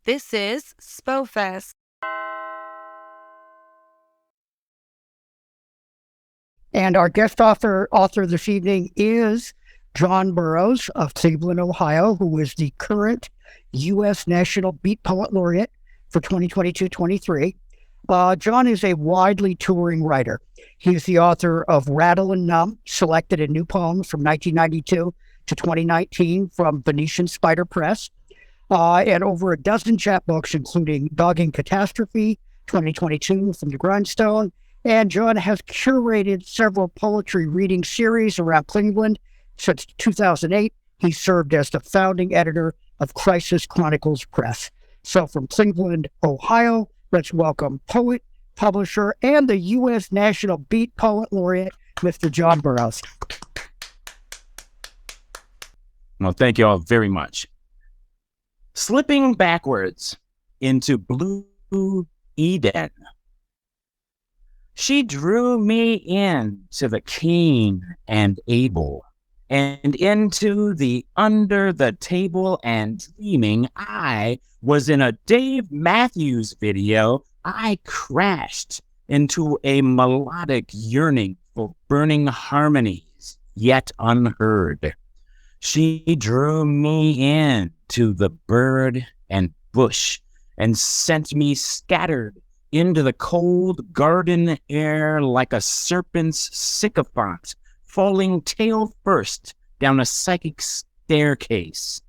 This is SpoFest. And our guest author this evening is John Burroughs of Cleveland, Ohio, who is the current U.S. National Beat Poet Laureate for 2022-23. John is a widely touring writer. He's the author of Rattle and Numb, selected in new poems from 1992 to 2019 from Venetian Spider Press, and over a dozen chapbooks, including Dogging Catastrophe, 2022 from the Grindstone. And John has curated several poetry reading series around Cleveland. Since 2008, he served as the founding editor of Crisis Chronicles Press. So from Cleveland, Ohio, let's welcome poet, publisher, and the U.S. National Beat Poet Laureate, Mr. John Burroughs. Well, thank you all very much. Slipping backwards into blue Eden, she drew me into the keen and able, and into the under the table and dreaming. I was in a Dave Matthews video. I crashed into a melodic yearning for burning harmonies yet unheard. She drew me in to the bird and bush and sent me scattered into the cold garden air like a serpent's sycophant falling tail first down a psychic staircase.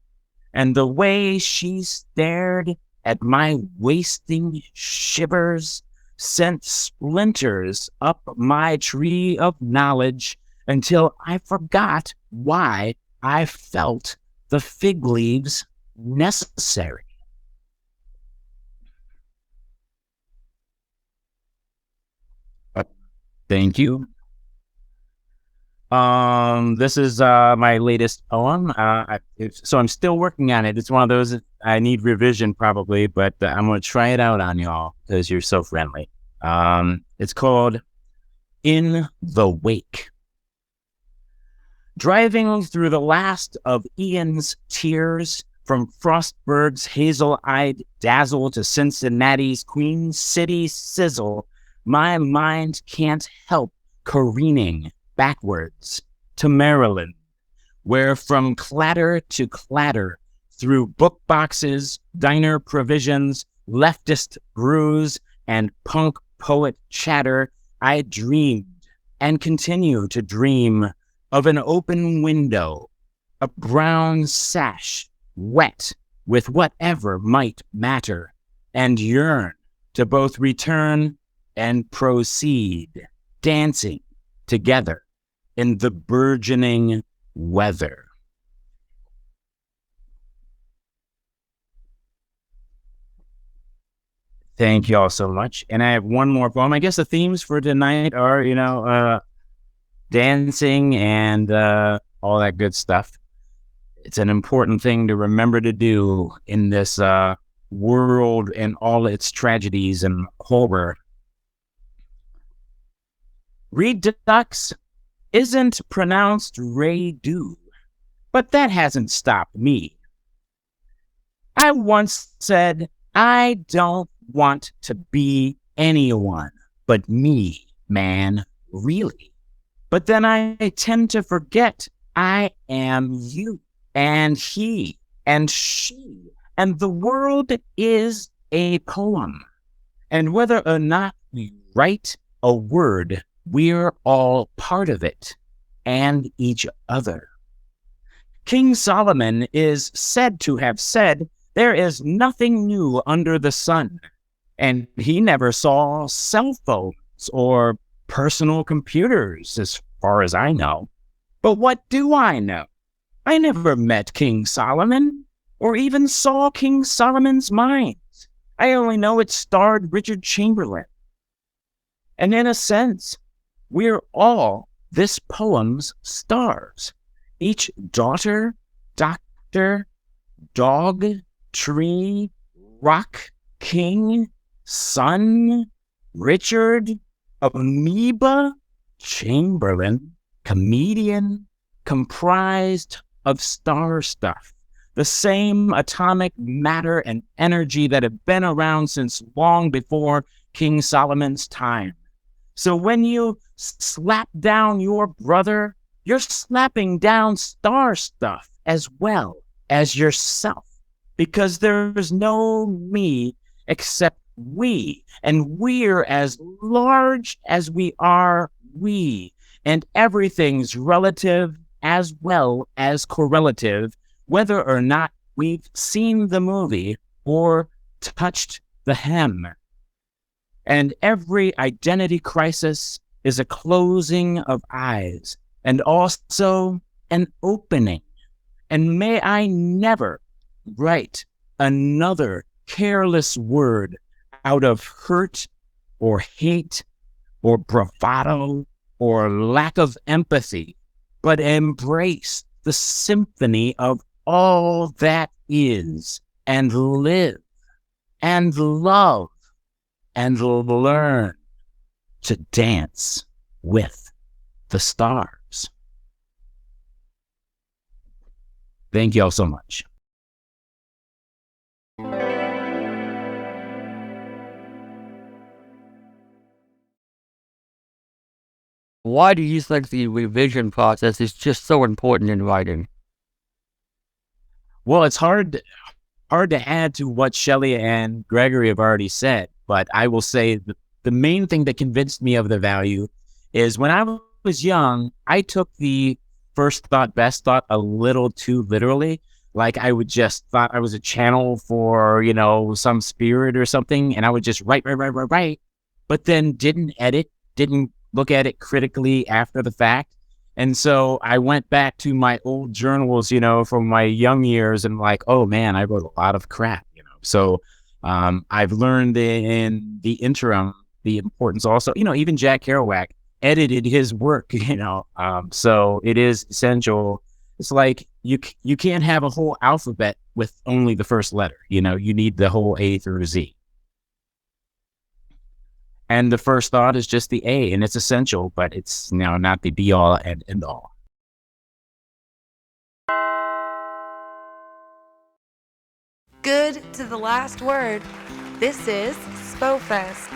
And the way she stared at my wasting shivers sent splinters up my tree of knowledge until I forgot why I felt the fig leaves necessary. Thank you. This is my latest poem. So I'm still working on it. It's one of those I need revision probably, but I'm going to try it out on y'all because you're so friendly. It's called In the Wake. Driving through the last of Ian's tears, from Frostburg's hazel-eyed dazzle to Cincinnati's Queen City sizzle, my mind can't help careening backwards to Maryland, where from clatter to clatter, through book boxes, diner provisions, leftist brews, and punk poet chatter, I dreamed and continue to dream of an open window, a brown sash, wet with whatever might matter, and yearn to both return and proceed, dancing together in the burgeoning weather. Thank you all so much. And I have one more poem. I guess the themes for tonight are, dancing and all that good stuff. It's an important thing to remember to do in this world and all its tragedies and horror. Redux isn't pronounced Ray-do, but that hasn't stopped me. I once said, I don't want to be anyone but me, man, really. But then I tend to forget I am you, and he, and she, and the world is a poem. And whether or not we write a word, we're all part of it, and each other. King Solomon is said to have said, there is nothing new under the sun, and he never saw cell phones or personal computers, as far as I know. But what do I know? I never met King Solomon, or even saw King Solomon's Mines. I only know it starred Richard Chamberlain. And in a sense, we're all this poem's stars. Each daughter, doctor, dog, tree, rock, king, sun, Richard, amoeba, Chamberlain, comedian, comprised of star stuff, the same atomic matter and energy that have been around since long before King Solomon's time. So when you slap down your brother, you're slapping down star stuff as well as yourself, because there's no me except we, and we're as large as we are we, and everything's relative as well as correlative, whether or not we've seen the movie or touched the hem. And every identity crisis is a closing of eyes and also an opening. And may I never write another careless word out of hurt or hate or bravado or lack of empathy, but embrace the symphony of all that is, and live and love and learn to dance with the stars. Thank you all so much. Why do you think the revision process is just so important in writing? Well, it's hard to add to what Shelli and Gregory have already said, but I will say the main thing that convinced me of the value is when I was young, I took the first thought, best thought a little too literally. Like I would just thought I was a channel for, some spirit or something, and I would just write, but then didn't edit, didn't look at it critically after the fact. And so I went back to my old journals, from my young years, and like, oh man, I wrote a lot of crap, So I've learned in the interim the importance also, even Jack Kerouac edited his work, so it is essential. It's like you can't have a whole alphabet with only the first letter, you need the whole A through Z. And the first thought is just the A, and it's essential, but it's not the be all and end all. Good to the last word. This is SpoFest.